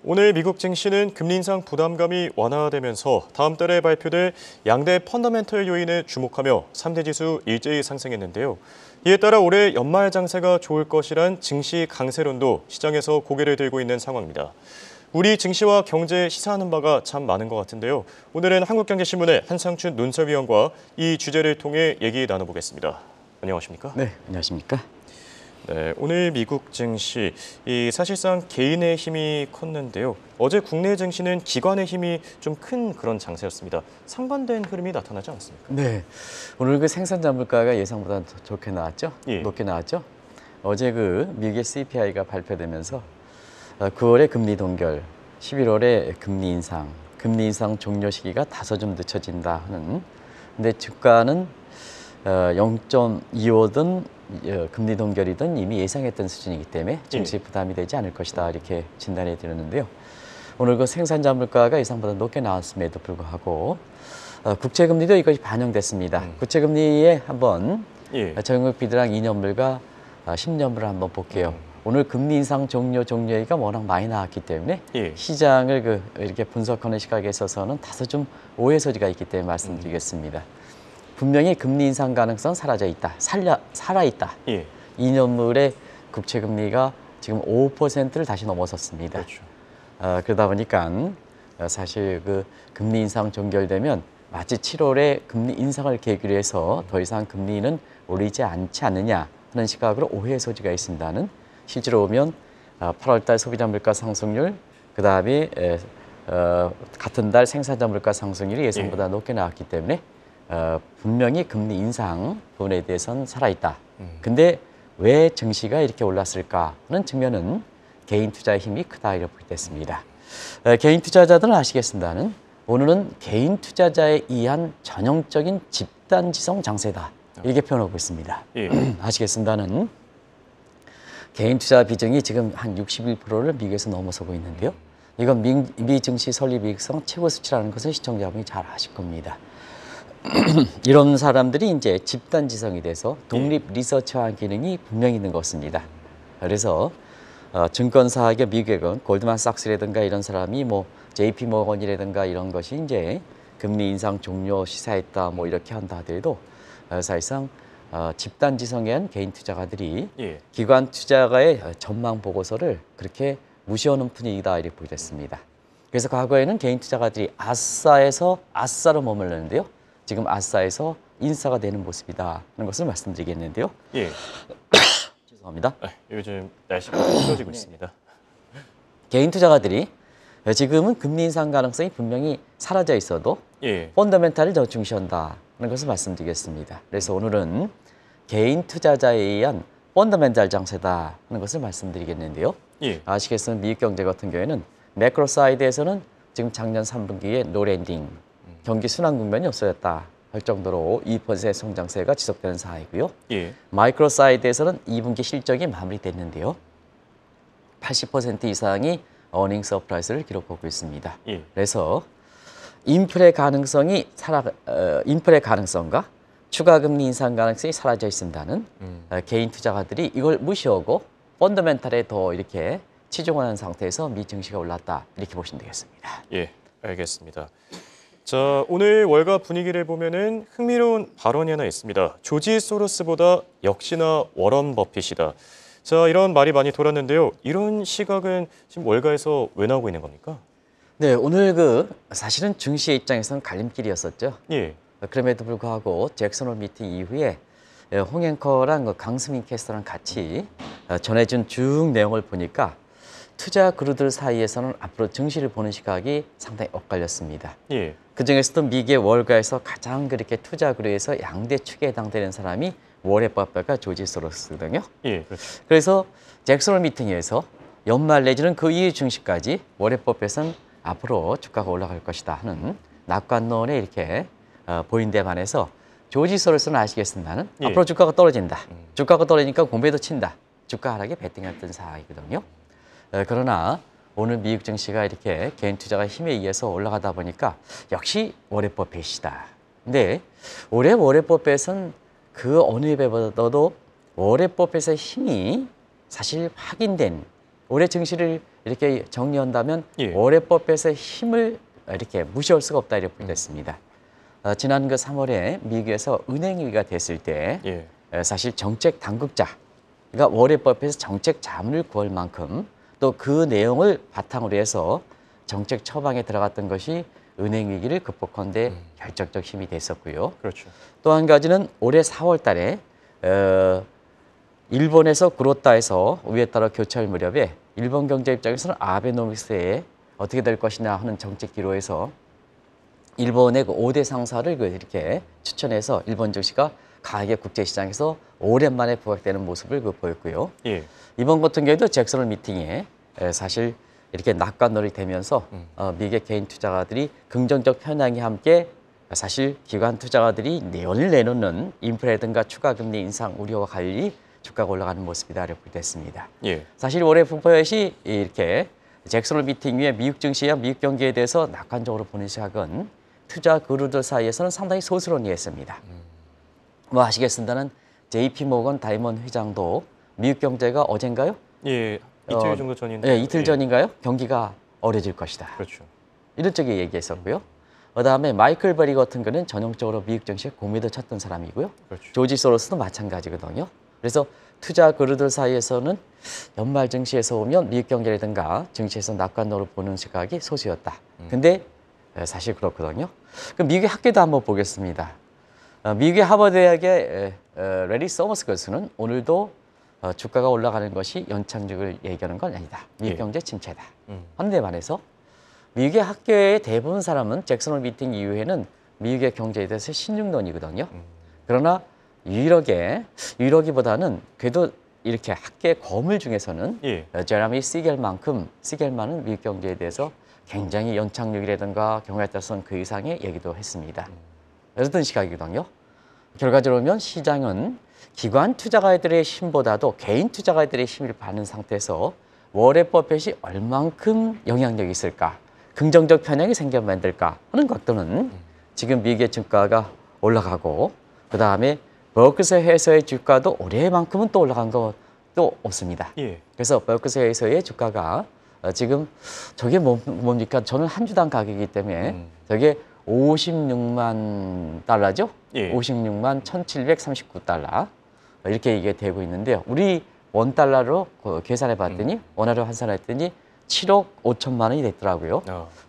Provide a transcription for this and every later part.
오늘 미국 증시는 금리 인상 부담감이 완화되면서 다음 달에 발표될 양대 펀더멘털 요인에 주목하며 3대 지수 일제히 상승했는데요. 이에 따라 올해 연말 장세가 좋을 것이란 증시 강세론도 시장에서 고개를 들고 있는 상황입니다. 우리 증시와 경제 시사하는 바가 참 많은 것 같은데요. 오늘은 한국경제신문의 한상춘 논설위원과 이 주제를 통해 얘기 나눠보겠습니다. 안녕하십니까? 네, 안녕하십니까? 네, 오늘 미국 증시, 사실상 개인의 힘이 컸는데요. 어제 국내 증시는 기관의 힘이 좀 큰 그런 장세였습니다. 상반된 흐름이 나타나지 않았습니까? 네, 오늘 그 생산자 물가가 예상보다 좋게 나왔죠? 예. 높게 나왔죠? 어제 그 미국의 CPI가 발표되면서 9월에 금리 동결, 11월에 금리 인상 종료 시기가 다소 좀 늦춰진다 하는. 근데 주가는 0.25든 금리 동결이든 이미 예상했던 수준이기 때문에 증시 부담이 되지 않을 것이다 이렇게 진단이 되는데요. 오늘 그 생산자 물가가 예상보다 높게 나왔음에도 불구하고 국채금리도 이것이 반영됐습니다. 국채금리에 한번 적용적 비대랑 2년물과 10년물을 한번 볼게요. 오늘 금리 인상 종료기가 워낙 많이 나왔기 때문에 시장을 이렇게 분석하는 시각에 있어서는 다소 좀 오해 소지가 있기 때문에 말씀드리겠습니다. 분명히 금리 인상 가능성 살아있다. 2년물의 국채금리가 지금 5%를 다시 넘어섰습니다. 그렇죠. 그러다 보니까 사실 그 금리 인상 종결되면 마치 7월에 금리 인상을 계기로 해서 더 이상 금리는 오르지 않지 않느냐 하는 시각으로 오해 소지가 있습니다는 실제로 보면 8월달 소비자 물가 상승률, 그 다음에 같은 달 생산자 물가 상승률이 예상보다 높게 나왔기 때문에 분명히 금리 인상 부분에 대해서는 살아있다. 근데 왜 증시가 이렇게 올랐을까 하는 측면은 개인 투자의 힘이 크다 이렇게 보겠습니다. 개인 투자자들은 아시겠습니다는 오늘은 개인 투자자에 의한 전형적인 집단지성 장세다. 이렇게 표현하고 있습니다. 아시겠습니다는 개인 투자 비중이 지금 한 61%를 미국에서 넘어서고 있는데요. 이건 미 증시 설립 이익성 최고 수치라는 것을 시청자분이 잘 아실 겁니다. 이런 사람들이 이제 집단지성이 돼서 독립 리서치화한 기능이 분명히 있는 것입니다. 그래서 증권사학의 미국은 골드만삭스라든가 이런 사람이 뭐 JP 모건이라든가 이런 것이 이제 금리 인상 종료 시사했다 뭐 이렇게 한다 하더라도 사실상 집단지성에 한 개인 투자가들이 기관 투자가의 전망 보고서를 그렇게 무시하는 분위기다 이렇게 보겠습니다. 그래서 과거에는 개인 투자가들이 아싸에서 아싸로 머물렀는데요. 지금 아싸에서 인싸가 되는 모습이다 하는 것을 말씀드리겠는데요. 죄송합니다. 요즘 날씨가 추워지고 있습니다. 개인 투자가들이 지금은 금리 인상 가능성이 분명히 사라져 있어도 펀더멘탈을 더 중시한다 하는 것을 말씀드리겠습니다. 그래서 오늘은 개인 투자자에 의한 펀더멘탈 장세다 하는 것을 말씀드리겠는데요. 아시겠지만 미국 경제 같은 경우에는 매크로 사이드에서는 지금 작년 3분기에 노랜딩, 경기 순환 국면이 없어졌다 할 정도로 2% 성장세가 지속되는 상황이고요. 마이크로 사이드에서는 2분기 실적이 마무리됐는데요. 80% 이상이 어닝 서프라이즈를 기록하고 있습니다. 그래서 인플레 가능성과 추가 금리 인상 가능성이 사라져 있습니다는 개인 투자가들이 이걸 무시하고 펀더멘탈에 더 이렇게 치중하는 상태에서 미 증시가 올랐다 이렇게 보시면 되겠습니다. 알겠습니다. 자, 오늘 월가 분위기를 보면은 흥미로운 발언이 하나 있습니다. 조지 소로스보다 역시나 워런 버핏이다. 자, 이런 말이 많이 돌았는데요. 이런 시각은 지금 월가에서 왜 나오고 있는 겁니까? 네, 오늘 사실은 증시의 입장에서는 갈림길이었었죠. 그럼에도 불구하고 잭슨 홀 미팅 이후에 홍 앵커랑 강승민 캐스터랑 같이 전해준 쭉 내용을 보니까 투자 그루들 사이에서는 앞으로 증시를 보는 시각이 상당히 엇갈렸습니다. 그중에서도 미국의 월가에서 가장 그렇게 투자 그루에서 양대 축에 해당되는 사람이 워렌 버핏과 조지 소로스거든요. 그렇죠. 그래서 잭슨 홀 미팅에서 연말 내지는 그 이후 증시까지 워렌 버핏은 앞으로 주가가 올라갈 것이다 하는 낙관론에 이렇게 보인 데 반해서 조지 소로스는 아시겠습니다는 앞으로 주가가 떨어진다. 주가가 떨어지니까 공배도 친다. 주가 하락에 베팅했던 상황이거든요. 그러나 오늘 미국 증시가 이렇게 개인 투자가 힘에 의해서 올라가다 보니까 역시 워렌 버핏이다. 근데 올해 워렌 버핏은 그 어느 해보다도 워렌 버핏의 힘이 사실 확인된 올해 증시를 이렇게 정리한다면 예. 올해 버핏의 힘을 이렇게 무시할 수가 없다 이렇게 보겠습니다. 지난 그 3월에 미국에서 은행 위기가 됐을 때 예. 사실 정책 당국자, 그러니까 워렌 버핏에서 정책 자문을 구할 만큼 또 그 내용을 바탕으로 해서 정책 처방에 들어갔던 것이 은행 위기를 극복하는 데 결정적 힘이 됐었고요. 그렇죠. 또 한 가지는 올해 4월 달에 일본에서 구로타에서 위에 따라 교체할 무렵에 일본 경제 입장에서는 아베노믹스에 어떻게 될 것이냐 하는 정책 기로에서 일본의 그 5대 상사를 이렇게 추천해서 일본 증시가 강하게 국제시장에서 오랜만에 부각되는 모습을 보였고요. 예. 이번 같은 경우에도 잭슨 홀 미팅에 사실 이렇게 낙관놀이 되면서 미국의 개인 투자가들이 긍정적 편향이 함께 사실 기관 투자가들이 내용을 내놓는 인플레라든가 추가 금리 인상 우려와 관리 주가가 올라가는 모습이다 이렇게 됐습니다. 예. 사실 올해 버핏이 이렇게 잭슨 홀 미팅 후에 미국 증시와 미국 경기에 대해서 낙관적으로 보는 시각은 투자 그루들 사이에서는 상당히 소스러운 이했습니다. 뭐 아시겠습니다는 JP 모건 다이먼 회장도 미국 경제가 어젠가요? 예. 이틀 정도 전인데. 네, 이틀 전인가요? 경기가 어려질 것이다. 그렇죠. 이런 쪽에 얘기했었고요. 그다음에 마이클 베리 같은 거는 전형적으로 미국 증시에 고민을 쳤던 사람이고요. 그렇죠. 조지 소로스도 마찬가지거든요. 그래서 투자 그루들 사이에서는 연말 증시에서 오면 미국 경제라든가 증시에서 낙관으로 보는 시각이 소수였다. 근데 사실 그렇거든요. 그럼 미국의 학계도 한번 보겠습니다. 미국의 하버드 대학의 레리 서머스 교수는 오늘도 주가가 올라가는 것이 연착륙을 얘기하는 건 아니다. 미국 예. 경제 침체다. 하는데 반해서 미국의 학계의 대부분 사람은 잭슨 홀 미팅 이후에는 미국의 경제에 대해서 신중론이거든요. 그러나 유일하기보다는 그래도 이렇게 학계 거물 중에서는 예. 제레미 시겔만은 미국 경제에 대해서 굉장히 연착륙이라든가 경우에 따라서는 그 이상의 얘기도 했습니다. 어떤 시각이거든요. 결과적으로 보면 시장은 기관 투자가들의 힘보다도 개인 투자가들의 힘을 받는 상태에서 워렌 버핏이 얼만큼 영향력이 있을까, 긍정적 편향이 생겨 만들까 하는 것들은 지금 미국의 주가가 올라가고 그다음에 버크셔 해서의 주가도 올해만큼은 또 올라간 것도 없습니다. 예. 그래서 버크셔 해서의 주가가 지금 저게 뭡니까? 저는 한 주당 가격이기 때문에 저게 56만 달러죠? 예. 56만 1,739달러 이렇게 이게 되고 있는데요. 우리 원달러로 계산해 봤더니 원화로 환산했더니 7억 5천만 원이 됐더라고요.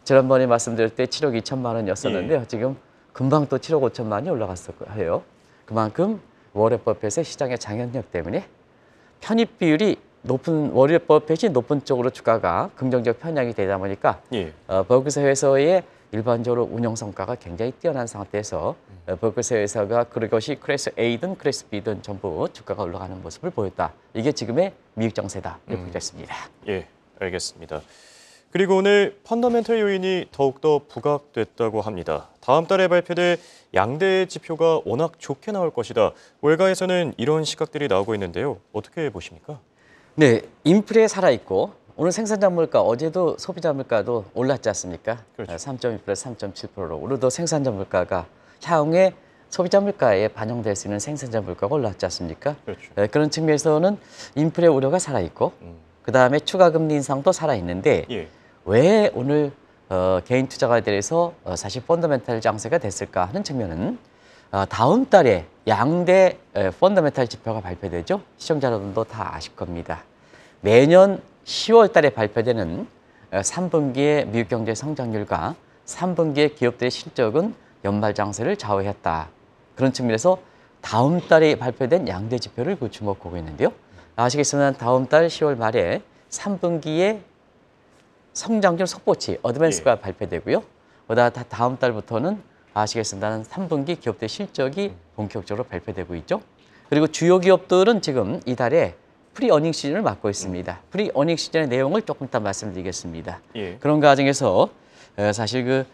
지난번에 말씀드릴 때 7억 2천만 원이었었는데요. 지금 금방 또 7억 5천만 원이 올라갔어요. 그만큼 워렌 버핏의 시장의 장악력 때문에 편입 비율이 높은 워렌 버핏이 높은 쪽으로 주가가 긍정적 편향이 되다 보니까 예. 버크셔 회사의 일반적으로 운영 성과가 굉장히 뛰어난 상태에서 버크셔 회사가 그것이 클래스 A든 클래스 B든 전부 주가가 올라가는 모습을 보였다. 이게 지금의 미국 정세다. 이렇게 보겠습니다. 예, 알겠습니다. 그리고 오늘 펀더멘털 요인이 더욱더 부각됐다고 합니다. 다음 달에 발표될 양대 지표가 워낙 좋게 나올 것이다. 월가에서는 이런 시각들이 나오고 있는데요. 어떻게 보십니까? 네, 인플레 살아있고 오늘 생산자 물가, 어제도 소비자 물가도 올랐지 않습니까? 그렇죠. 3.2% 3.7%로 오늘도 생산자 물가가 향후에 소비자 물가에 반영될 수 있는 생산자 물가가 올랐지 않습니까? 그렇죠. 그런 측면에서는 인플레 우려가 살아있고 그다음에 추가 금리 인상도 살아있는데 예. 왜 오늘 개인 투자가들에서 사실 펀더멘탈 장세가 됐을까 하는 측면은 다음 달에 양대 펀더멘탈 지표가 발표되죠. 시청자 여러분도 다 아실 겁니다. 매년 10월 달에 발표되는 3분기의 미국 경제 성장률과 3분기의 기업들의 실적은 연말 장세를 좌우했다. 그런 측면에서 다음 달에 발표된 양대 지표를 주목하고 있는데요. 아시겠지만 다음 달 10월 말에 3분기의 성장률 속보치 어드밴스가 발표되고요. 다음 달부터는 아시겠습니다는 3분기 기업들 실적이 본격적으로 발표되고 있죠. 그리고 주요 기업들은 지금 이달에 프리 어닝 시즌을 맞고 있습니다. 프리 어닝 시즌의 내용을 조금 이따 말씀드리겠습니다. 예. 그런 과정에서 사실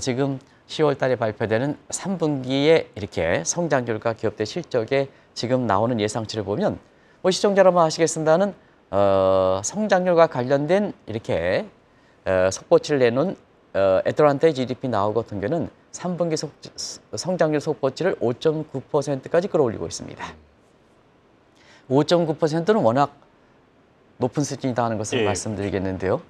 지금 10월 달에 발표되는 3분기에 이렇게 성장률과 기업들 실적에 지금 나오는 예상치를 보면 시청자 여러분 아시겠습니다는 성장률과 관련된 이렇게 속보치를 내놓은 애틀란타 GDP 나오고 같은 경우는 3분기 성장률 속보치를 5.9%까지 끌어올리고 있습니다. 5.9%는 워낙 높은 수준이다 하는 것을 예. 말씀드리겠는데요.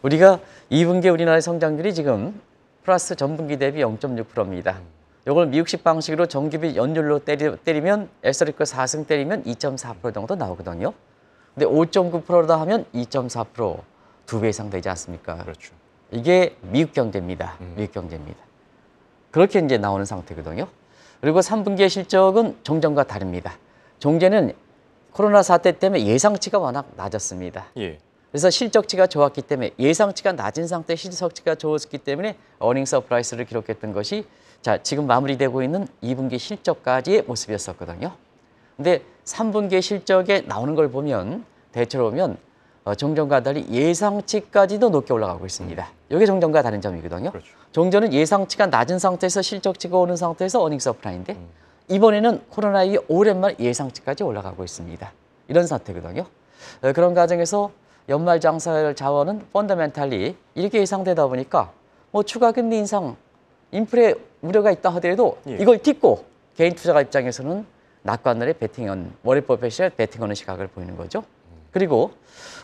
우리가 2분기 우리나라의 성장률이 지금 플러스 전분기 대비 0.6%입니다. 이걸 미국식 방식으로 정기비 연율로 때리면 에스터리크 4승 때리면 2.4% 정도 나오거든요. 근데 5.9%다 하면 2.4%, 2배 이상 되지 않습니까? 그렇죠. 이게 미국 경제입니다. 미국 경제입니다. 그렇게 이제 나오는 상태거든요. 그리고 3분기의 실적은 종전과 다릅니다. 종전은 코로나 사태 때문에 예상치가 워낙 낮았습니다. 예. 그래서 실적치가 좋았기 때문에 예상치가 낮은 상태 실적치가 좋았기 때문에 어닝 서프라이스를 기록했던 것이 자 지금 마무리되고 있는 2분기 실적까지의 모습이었었거든요. 근데 3분기 실적에 나오는 걸 보면 대체로 보면 종전과 달리 예상치까지도 높게 올라가고 있습니다. 이게 종전과 다른 점이거든요. 그렇죠. 종전은 예상치가 낮은 상태에서 실적치가 오는 상태에서 어닝 서프라인데 이번에는 코로나 이후에 오랜만에 예상치까지 올라가고 있습니다. 이런 상태거든요. 그런 과정에서 연말 장사를 자원은 펀더멘탈리 이렇게 예상되다 보니까 뭐 추가 금리 인상, 인플레 우려가 있다 하더라도 예. 이걸 딛고 개인 투자가 입장에서는 낙관날의 베팅은 워렌 버핏의 베팅하는 시각을 보이는 거죠. 그리고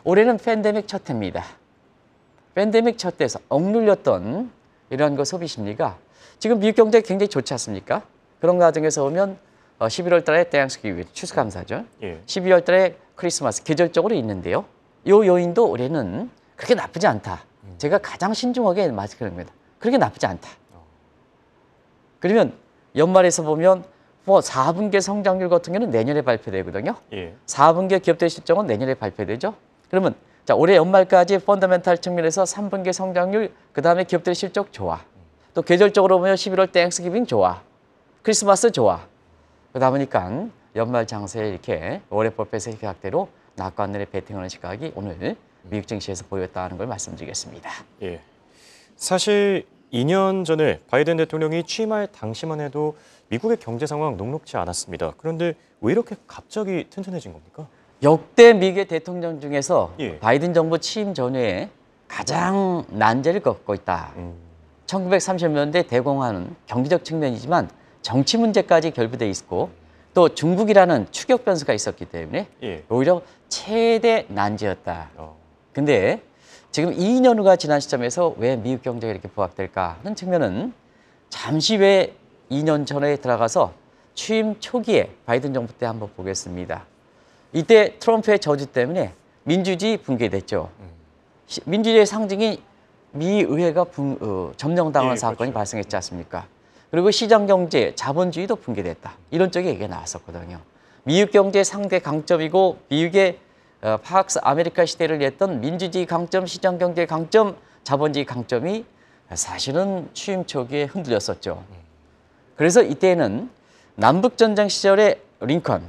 올해는 팬데믹 첫 해입니다. 팬데믹 첫 해에서 억눌렸던 이러한 그 소비 심리가 지금 미국 경제 굉장히 좋지 않습니까? 그런 과정에서 보면 11월 달에 땡스기빙 추수감사죠. 예. 12월 달에 크리스마스 계절적으로 있는데요. 이 요인도 올해는 그렇게 나쁘지 않다. 제가 가장 신중하게 맞을 겁니다. 그렇게 나쁘지 않다. 그러면 연말에서 보면 뭐 4분기 성장률 같은 경우는 내년에 발표되거든요. 예. 4분기 기업들 실적은 내년에 발표되죠. 그러면 자 올해 연말까지 펀더멘탈 측면에서 3분기 성장률, 그다음에 기업들의 실적 좋아. 또 계절적으로 보면 11월 땡스기빙 좋아. 크리스마스 좋아. 그러다 보니까 연말 장세에 이렇게 워렌 버핏의 계약대로 낙관론에 베팅하는 시각이 오늘 미국 증시에서 보였다는 걸 말씀드리겠습니다. 예. 사실 2년 전에 바이든 대통령이 취임할 당시만 해도 미국의 경제 상황 녹록지 않았습니다. 그런데 왜 이렇게 갑자기 튼튼해진 겁니까? 역대 미국의 대통령 중에서 예. 바이든 정부 취임 전에 가장 난제를 겪고 있다. 1930년대 대공황은 경제적 측면이지만 정치 문제까지 결부돼 있고 또 중국이라는 추격 변수가 있었기 때문에 예. 오히려 최대 난제였다. 어. 근데 지금 2년 후가 지난 시점에서 왜 미국 경제가 이렇게 부각될까 하는 측면은 잠시 왜 2년 전에 들어가서 취임 초기에 바이든 정부 때 한번 보겠습니다. 이때 트럼프의 저주 때문에 민주주의 붕괴됐죠. 민주주의의 상징이 미 의회가 점령당한 예, 사건이 그렇죠. 발생했지 않습니까? 그리고 시장 경제, 자본주의도 붕괴됐다. 이런 쪽에 얘기가 나왔었거든요. 미국 경제의 상대 강점이고 미국의 팍스 아메리카 시대를 냈던 민주주의 강점, 시장 경제 강점, 자본주의 강점이 사실은 취임 초기에 흔들렸었죠. 그래서 이때는 남북전쟁 시절의 링컨,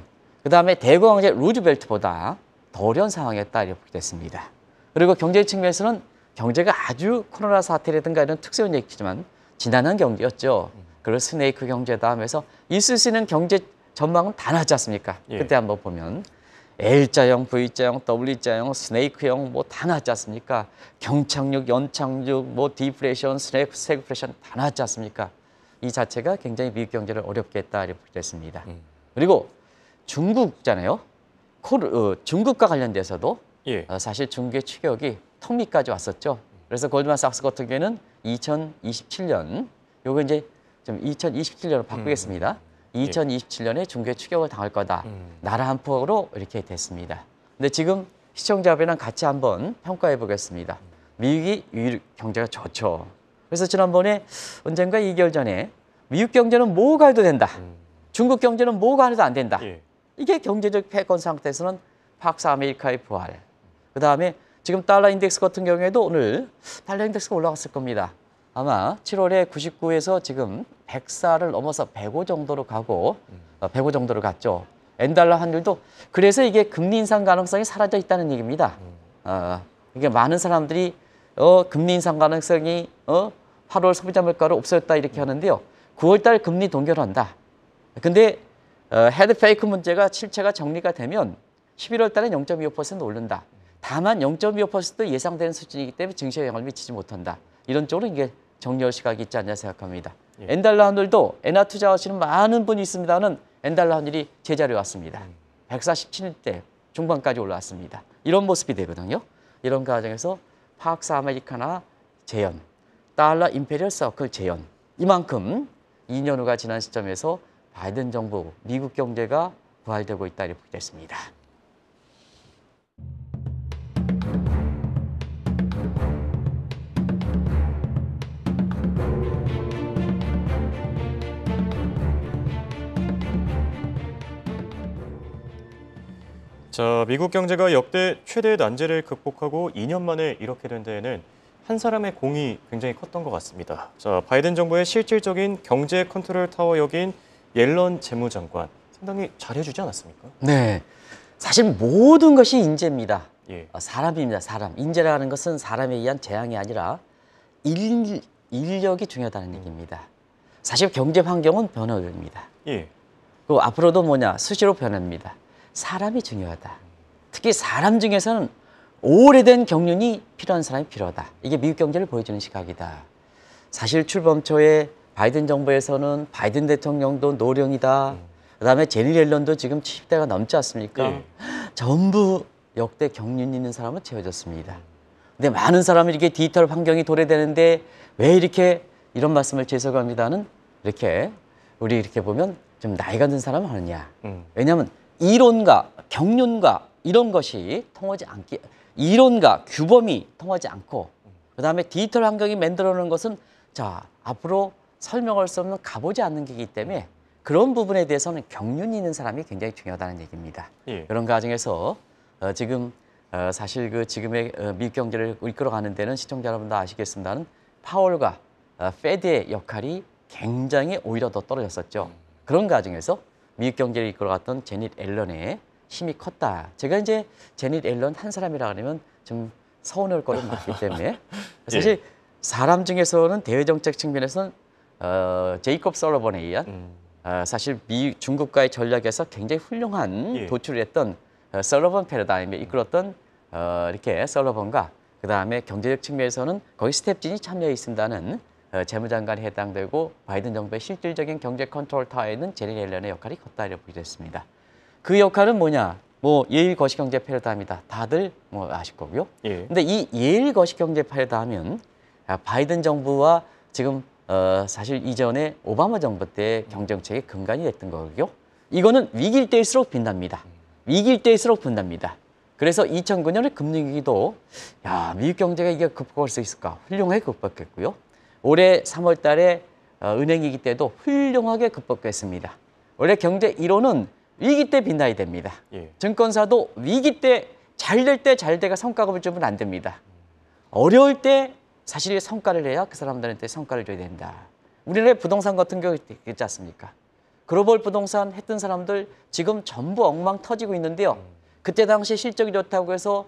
그다음에 대공황제 루즈벨트보다 더 어려운 상황이었다 이렇게 됐습니다. 그리고 경제 측면에서는 경제가 아주 코로나 사태라든가 이런 특수한 얘기지만 지난한 경제였죠. 그걸 스네이크 경제다 하면서 있을 수 있는 경제 전망은 다 나왔지 않습니까? 예. 그때 한번 보면 L자형, V자형, W자형, 스네이크형 뭐 다 나왔지 않습니까? 경착륙, 연착륙, 뭐 디프레션, 스태그플레이션 다 나왔지 않습니까? 이 자체가 굉장히 미국 경제를 어렵게 했다 이렇게 됐습니다. 그리고 중국잖아요. 중국과 관련돼서도 예. 사실 중국의 추격이 턱 밑까지 왔었죠. 그래서 골드만삭스 같은 경우에는 2027년, 요거 이제 좀 2027년으로 바꾸겠습니다. 2027년에 중국의 추격을 당할 거다. 나라 한 폭으로 이렇게 됐습니다. 근데 지금 시청자분이랑 같이 한번 평가해 보겠습니다. 미국이 경제가 좋죠. 그래서 지난번에 언젠가 2개월 전에 미국 경제는 뭐가 해도 된다. 중국 경제는 뭐가 해도 안 된다. 예. 이게 경제적 패권 상태에서는 팍스 아메리카의 부활. 그다음에 지금 달러 인덱스 같은 경우에도 오늘 달러 인덱스가 올라갔을 겁니다. 아마 7월에 99에서 지금 104를 넘어서 105 정도로 가고 105 정도로 갔죠. 엔달러 환율도 그래서 이게 금리 인상 가능성이 사라져 있다는 얘기입니다. 이게 많은 사람들이 금리 인상 가능성이 8월 소비자 물가로 없어졌다 이렇게 하는데요. 9월 달 금리 동결한다. 근데 헤드 페이크 문제가 실체가 정리가 되면 11월 달에 0.25% 오른다. 다만 0.25% 예상되는 수준이기 때문에 증시에 영향을 미치지 못한다. 이런 쪽으로 이게 정리할 시각이 있지 않냐 생각합니다. 예. 엔달러 환율도 엔화 투자하시는 많은 분이 있습니다는 엔달러 환율이 제자리에 왔습니다. 147대 중반까지 올라왔습니다. 이런 모습이 되거든요. 이런 과정에서 팍스 아메리카나 재현, 달러 임페리얼 서클 재현, 이만큼 2년 후가 지난 시점에서 바이든 정부, 미국 경제가 부활되고 있다 이렇게 됐습니다. 자, 미국 경제가 역대 최대 난제를 극복하고 2년 만에 이렇게 된 데에는 한 사람의 공이 굉장히 컸던 것 같습니다. 자, 바이든 정부의 실질적인 경제 컨트롤 타워 역인 옐런 재무장관 상당히 잘해주지 않았습니까? 네, 사실 모든 것이 인재입니다. 예. 사람입니다. 사람. 인재라는 것은 사람에 의한 재앙이 아니라 인력이 중요하다는 얘기입니다. 사실 경제 환경은 변화입니다. 예. 그 앞으로도 뭐냐 수시로 변합니다. 사람이 중요하다. 특히 사람 중에서는 오래된 경륜이 필요한 사람이 필요하다. 이게 미국 경제를 보여주는 시각이다. 사실 출범 초에 바이든 정부에서는 바이든 대통령도 노령이다. 그다음에 제니 옐런도 지금 70대가 넘지 않습니까? 예. 전부 역대 경륜 있는 사람은 채워졌습니다. 근데 많은 사람이 이렇게 디지털 환경이 도래되는데 왜 이렇게 이런 말씀을 죄송합니다는 이렇게 우리 이렇게 보면 좀 나이가 든 사람은 하느냐. 왜냐하면 이론과 경륜과 이런 것이 통하지 않기, 이론과 규범이 통하지 않고 그다음에 디지털 환경이 만들어놓은 것은 자 앞으로 설명할 수 없는 가보지 않는 게이기 때문에 그런 부분에 대해서는 경륜이 있는 사람이 굉장히 중요하다는 얘기입니다. 예. 그런 과정에서 지금 사실 그 지금의 미국 경제를 이끌어가는 데는 시청자 여러분도 아시겠습니다는 파월과 페드의 역할이 굉장히 오히려 더 떨어졌었죠. 그런 과정에서 미국 경제를 이끌어갔던 제닛 앨런의 힘이 컸다. 제가 이제 제닛 앨런 한 사람이라 그러면 좀 서운할 거를 맞기 때문에 사실 사람 중에서는 대외정책 측면에서는 제이콥 설러번에 의한 사실 중국과의 전략에서 굉장히 훌륭한 도출을 했던 설러번 패러다임에 이끌었던 이렇게 설러번과 그다음에 경제적 측면에서는 거의 스텝진이 참여해 있습니다는 재무장관에 해당되고 바이든 정부의 실질적인 경제 컨트롤 타워에 있는 제니 옐런의 역할이 컸다 이렇게 보겠습니다. 그 역할은 뭐냐? 뭐 예일 거시경제 패러다임이다. 다들 뭐 아실 거고요. 예. 근데 이 예일 거시경제 패러다임은 바이든 정부와 지금 사실 이전에 오바마 정부 때 경정책의 근간이 됐던 거고요. 이거는 위기일 때일수록 빛납니다. 위기일 때일수록 빛납니다. 그래서 2009년에 금융위기도 야 미국 경제가 이게 극복할 수 있을까? 훌륭하게 극복했고요. 올해 3월 달에 은행위기 때도 훌륭하게 극복했습니다. 원래 경제 이론은 위기 때 빛나야 됩니다. 예. 증권사도 위기 때 잘 될 때 잘 돼가 성과급을 주면 안 됩니다. 어려울 때 사실 성과를 내야 그 사람들한테 성과를 줘야 된다. 우리나라의 부동산 같은 경우 있지 않습니까? 글로벌 부동산 했던 사람들 지금 전부 엉망 터지고 있는데요. 그때 당시 실적이 좋다고 해서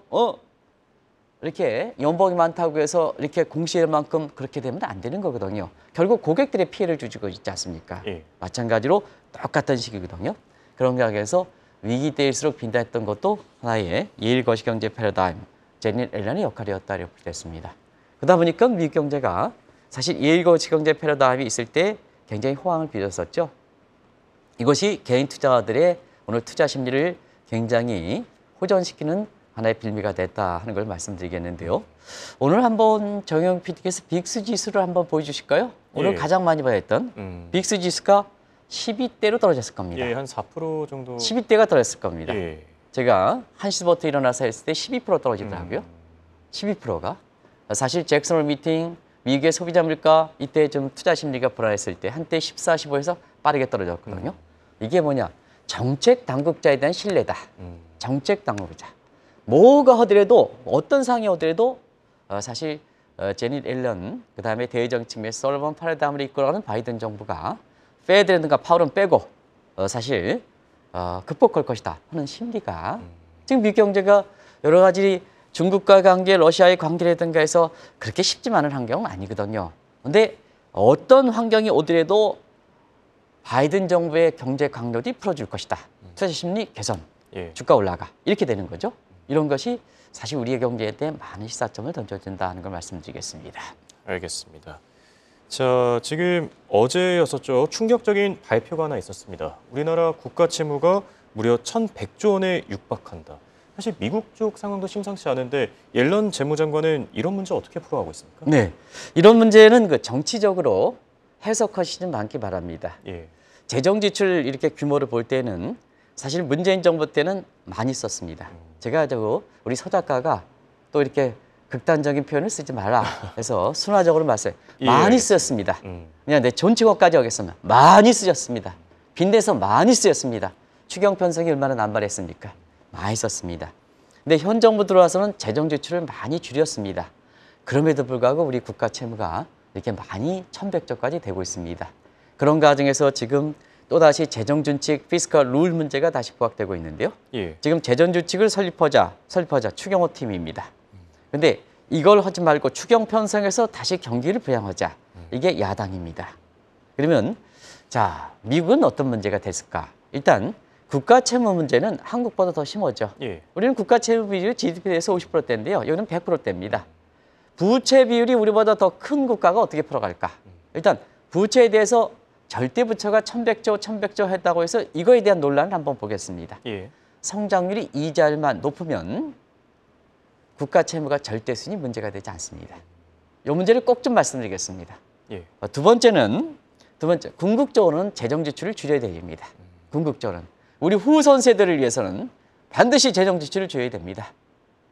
이렇게 연봉이 많다고 해서 이렇게 공시할 만큼 그렇게 되면 안 되는 거거든요. 결국 고객들의 피해를 주고 있지 않습니까? 예. 마찬가지로 똑같은 식이거든요. 그런 각에서 위기 때일수록 빈다했던 것도 하나의 예일 거시경제 패러다임, 제니 앨런의 역할이었다 이렇게 됐습니다. 그러다 보니까 미국 경제가 사실 예일 거시경제 패러다임이 있을 때 굉장히 호황을 빚었었죠. 이것이 개인 투자자들의 오늘 투자 심리를 굉장히 호전시키는 하나의 빌미가 됐다 하는 걸 말씀드리겠는데요. 오늘 한번 정영 PD께서 빅스 지수를 한번 보여주실까요? 오늘 예. 가장 많이 봐야 했던 빅스 지수가 12대로 떨어졌을 겁니다. 예, 한 4% 정도. 12대가 떨어졌을 겁니다. 예. 제가 1시부터 일어나서 했을 때 12% 떨어지더라고요. 12%가. 사실 잭슨 홀 미팅, 미국의 소비자 물가 이때 좀 투자 심리가 불안했을 때 한때 14, 15에서 빠르게 떨어졌거든요. 이게 뭐냐? 정책 당국자에 대한 신뢰다. 정책 당국자. 뭐가 하더라도 어떤 상이 오더라도 사실 제닛 앨런 그다음에 대외적 측면에서 설러번 패러다임을 이끌어가는 바이든 정부가 페드라든가 파월은 빼고 사실 극복할 것이다 하는 심리가 지금 미국 경제가 여러 가지 중국과 관계, 러시아의 관계라든가 해서 그렇게 쉽지만은 환경은 아니거든요. 근데 어떤 환경이 오더라도 바이든 정부의 경제 강력이 풀어줄 것이다. 투자 심리 개선, 예. 주가 올라가 이렇게 되는 거죠. 이런 것이 사실 우리의 경제에 대해 많은 시사점을 던져준다는 걸 말씀드리겠습니다. 알겠습니다. 자, 지금 어제였었죠. 충격적인 발표가 하나 있었습니다. 우리나라 국가 채무가 무려 1,100조 원에 육박한다. 사실 미국 쪽 상황도 심상치 않은데 옐런 재무장관은 이런 문제 어떻게 풀어가고 있습니까? 네, 이런 문제는 그 정치적으로 해석하시지 좀 많기 바랍니다. 예. 재정 지출 이렇게 규모를 볼 때는 사실 문재인 정부 때는 많이 썼습니다. 제가 우리 서 작가가 또 이렇게 극단적인 표현을 쓰지 말라 해서 순화적으로 말씀해 예, 많이 알겠습니다. 쓰였습니다. 음. 그냥 내 존칭어까지 하겠습니다. 많이 쓰였습니다. 빈대서 많이 쓰였습니다. 추경 편성이 얼마나 남발했습니까? 많이 썼습니다. 근데 현 정부 들어와서는 재정 지출을 많이 줄였습니다. 그럼에도 불구하고 우리 국가 채무가 이렇게 많이 1,100조까지 되고 있습니다. 그런 과정에서 지금 또다시 재정준칙 피스컬 룰 문제가 다시 부각되고 있는데요. 예. 지금 재정준칙을 설립하자 추경호 팀입니다. 근데 이걸 하지 말고 추경 편성해서 다시 경기를 부양하자. 이게 야당입니다. 그러면 자, 미국은 어떤 문제가 됐을까? 일단 국가 채무 문제는 한국보다 더 심하죠. 예. 우리는 국가 채무 비율이 GDP에 대해서 50%대인데요. 여기는 100%대입니다. 부채 비율이 우리보다 더 큰 국가가 어떻게 풀어갈까? 일단 부채에 대해서 절대 부채가 1,100조 했다고 해서 이거에 대한 논란을 한번 보겠습니다. 예. 성장률이 이자율만 높으면 국가 채무가 절대 순위 문제가 되지 않습니다. 이 문제를 꼭 좀 말씀드리겠습니다. 예. 두 번째, 궁극적으로는 재정 지출을 줄여야 됩니다. 궁극적으로는 우리 후손 세대를 위해서는 반드시 재정 지출을 줄여야 됩니다.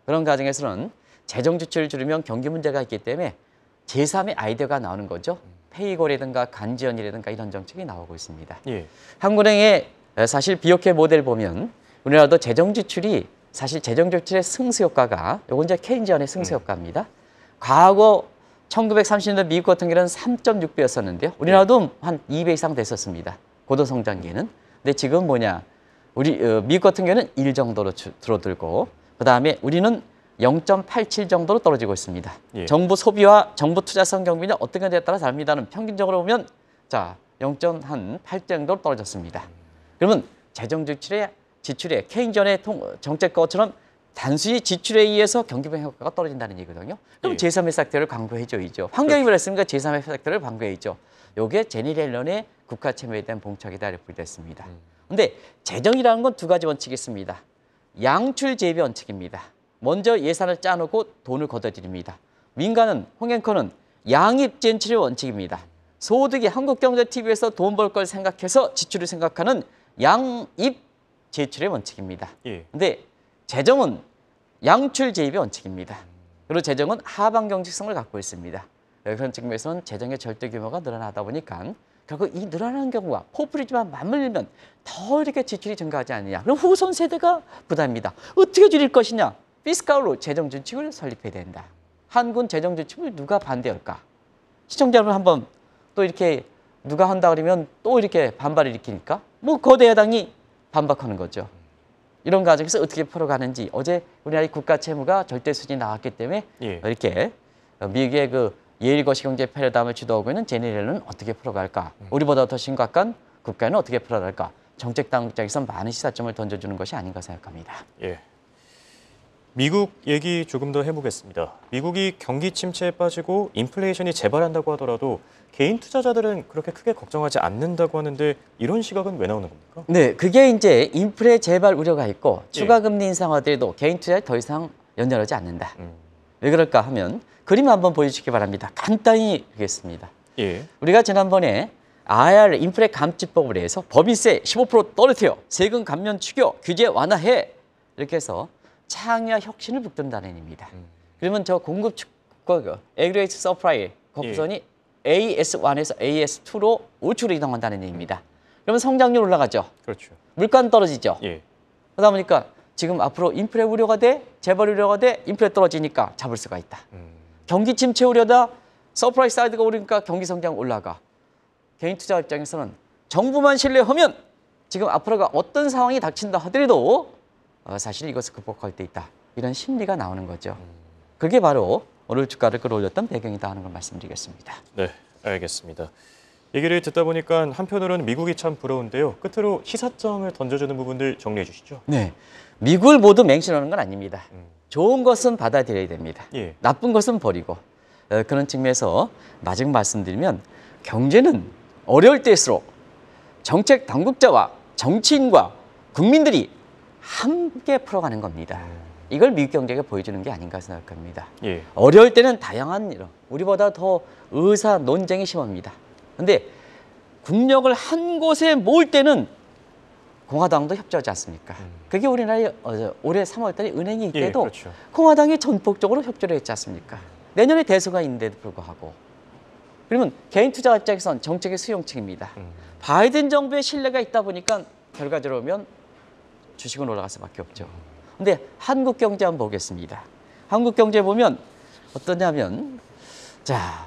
그런 과정에서는 재정 지출을 줄이면 경기 문제가 있기 때문에 제3의 아이디어가 나오는 거죠. 페이고라든가 간지연이라든가 이런 정책이 나오고 있습니다. 예. 한국은행의 사실 비오케 모델 보면 우리나라도 재정 지출이 사실 재정 지출의 승수 효과가 요건 이제 케인지언의 승수 효과입니다. 과거 1930년대 미국 같은 경우는 3.6배였었는데요. 우리나라도 한 2배 이상 됐었습니다. 고도 성장기에는. 근데 지금 뭐냐? 우리 미국 같은 경우는 1 정도로 줄어들고 그다음에 우리는 0.87 정도로 떨어지고 있습니다. 예. 정부 소비와 정부 투자성 경비는 어떤 것에 따라 다릅니다는 평균적으로 보면 자 0.8 정도로 떨어졌습니다. 그러면 재정 지출의 케인지언의 정책과처럼 단순히 지출에 의해서 경기 부양 효과가 떨어진다는 얘기거든요. 그럼 예. 제3의 섹터를 광고해줘야죠. 환경이 그랬으니까 제3의 섹터를 광고해야죠. 요게 제니 옐런의 국가 채무에 대한 봉착이다 이렇게 됐습니다. 근데 재정이라는 건 두 가지 원칙이 있습니다. 양출 재비 원칙입니다. 먼저 예산을 짜놓고 돈을 걷어들입니다. 민간은 홍앵커는 양입 젠출의 원칙입니다. 소득이 한국경제TV에서 돈 벌 걸 생각해서 지출을 생각하는 양입 제출의 원칙입니다. 예. 근데 재정은 양출 재입의 원칙입니다. 그리고 재정은 하방 경직성을 갖고 있습니다. 그런 측면에서는 재정의 절대 규모가 늘어나다 보니까 결국 이 늘어나는 경우가 포퓰리즘과 맞물리면 더 이렇게 지출이 증가하지 않느냐. 그럼 후손 세대가 부담입니다. 어떻게 줄일 것이냐. 피스칼로 재정 준칙을 설립해야 된다. 한군 재정 준칙을 누가 반대할까? 시청자 여러분 한번 또 이렇게 누가 한다 그러면 또 이렇게 반발을 일으키니까 뭐 거대 여당이 반박하는 거죠. 이런 과정에서 어떻게 풀어가는지 어제 우리나라의 국가 채무가 절대 수준이 나왔기 때문에 예. 이렇게 미국의 그 예일 거시경제 패러다임을 주도하고 있는 제니 옐런은 어떻게 풀어갈까? 우리보다 더 심각한 국가는 어떻게 풀어갈까? 정책 당국자에서 많은 시사점을 던져주는 것이 아닌가 생각합니다. 예. 미국 얘기 조금 더 해보겠습니다. 미국이 경기 침체에 빠지고 인플레이션이 재발한다고 하더라도 개인 투자자들은 그렇게 크게 걱정하지 않는다고 하는데 이런 시각은 왜 나오는 겁니까? 네, 그게 이제 인플레 재발 우려가 있고 추가 금리 인상하더라도 개인 투자에 더 이상 연연하지 않는다. 왜 그럴까 하면 그림 한번 보여주시기 바랍니다. 간단히 하겠습니다. 예. 우리가 지난번에 IR 인플레 감지법을 해서 법인세 15% 떨어뜨려 세금 감면 추겨 규제 완화해 이렇게 해서 창의와 혁신을 북돋는다는 의미입니다. 그러면 저 공급 축구 에그레이트 서프라이 거부선이 AS1에서 AS2로 우측으로 이동한다는 의미입니다. 그러면 성장률 올라가죠. 그렇죠. 물가는 떨어지죠. 예. 그러다 보니까 지금 앞으로 인플레 우려가 돼, 재벌 우려가 돼, 인플레 떨어지니까 잡을 수가 있다. 경기 침체 우려다, 서프라이 사이드가 오르니까 경기 성장 올라가. 개인 투자 입장에서는 정부만 신뢰하면 지금 앞으로가 어떤 상황이 닥친다 하더라도 사실 이것을 극복할 때 있다. 이런 심리가 나오는 거죠. 그게 바로 오늘 주가를 끌어올렸던 배경이다 하는 걸 말씀드리겠습니다. 네, 알겠습니다. 얘기를 듣다 보니까 한편으로는 미국이 참 부러운데요. 끝으로 시사점을 던져주는 부분들 정리해 주시죠. 네, 미국을 모두 맹신하는 건 아닙니다. 좋은 것은 받아들여야 됩니다. 예. 나쁜 것은 버리고 그런 측면에서 마지막 말씀드리면 경제는 어려울 때일수록 정책 당국자와 정치인과 국민들이 함께 풀어가는 겁니다. 이걸 미국 경제가 보여주는 게 아닌가 생각합니다. 예. 어려울 때는 다양한 일, 우리보다 더 의사 논쟁이 심합니다. 근데 국력을 한 곳에 모을 때는 공화당도 협조하지 않습니까? 그게 우리나라에 올해 3월 달에 은행이 예, 때도 그렇죠. 공화당이 전폭적으로 협조를 했지 않습니까? 내년에 대선가 있는데도 불구하고. 그러면 개인 투자 입장에선 정책의 수용책입니다. 바이든 정부의 신뢰가 있다 보니까 결과적으로 보면 주식은 올라갈 수밖에 없죠. 근데 한국 경제 한번 보겠습니다. 한국 경제 보면 어떠냐면 자,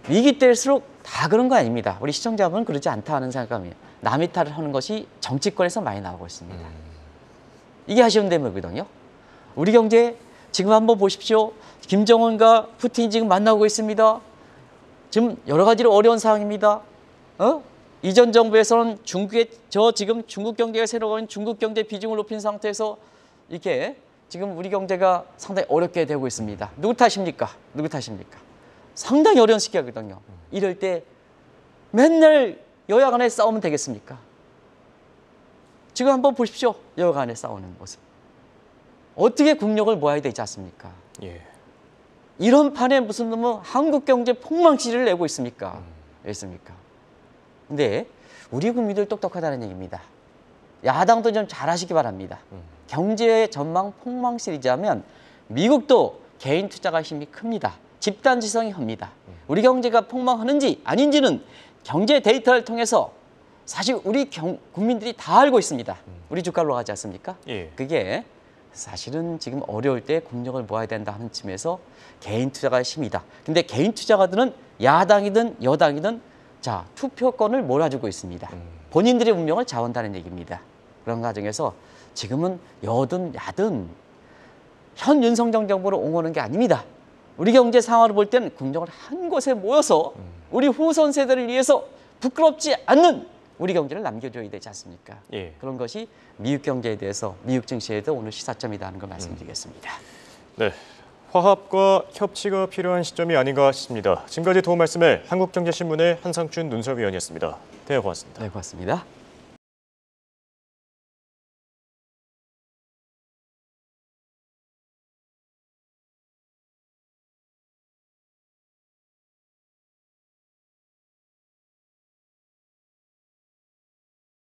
위기 때일수록 다 그런 거 아닙니다. 우리 시청자분은 그러지 않다 하는 생각이 남이 탈을 하는 것이 정치권에서 많이 나오고 있습니다. 이게 아쉬운 대목이거든요. 우리 경제 지금 한번 보십시오. 김정은과 푸틴이 지금 만나고 있습니다. 지금 여러 가지로 어려운 상황입니다. 이전 정부에서는 지금 중국 경제가 새로운 중국 경제 비중을 높인 상태에서 이렇게 지금 우리 경제가 상당히 어렵게 되고 있습니다. 누구 탓입니까? 누구 탓입니까? 상당히 어려운 시기거든요. 이럴 때 맨날 여야 간에 싸우면 되겠습니까? 지금 한번 보십시오. 여야 간에 싸우는 모습. 어떻게 국력을 모아야 되지 않습니까? 예. 이런 판에 무슨 놈은 한국 경제 폭망치를 내고 있습니까? 있습니까? 근데 우리 국민들 똑똑하다는 얘기입니다. 야당도 좀 잘하시기 바랍니다. 경제의 전망 폭망 시리즈 하면 미국도 개인 투자가 힘이 큽니다. 집단 지성이 큽니다. 우리 경제가 폭망하는지 아닌지는 경제 데이터를 통해서 사실 우리 국민들이 다 알고 있습니다. 우리 주가로 가지 않습니까? 예. 그게 사실은 지금 어려울 때 국력을 모아야 된다 하는 쯤에서 개인 투자가 힘이다. 근데 개인 투자가들은 야당이든 여당이든 자, 투표권을 몰아주고 있습니다. 본인들의 운명을 좌우한다는 얘기입니다. 그런 과정에서 지금은 여든 야든 현 윤석열 정부를 옹호하는 게 아닙니다. 우리 경제 상황을 볼 때는 국력을 한 곳에 모여서 우리 후손 세대를 위해서 부끄럽지 않는 우리 경제를 남겨줘야 되지 않습니까? 예. 그런 것이 미국 경제에 대해서 미국 증시에 대해서 오늘 시사점이다 하는 걸 말씀드리겠습니다. 네. 화합과 협치가 필요한 시점이 아닌가 싶습니다. 지금까지 도움 말씀에 한국경제신문의 한상춘 눈설위원이었습니다. 네, 고맙습니다. 네, 고맙습니다.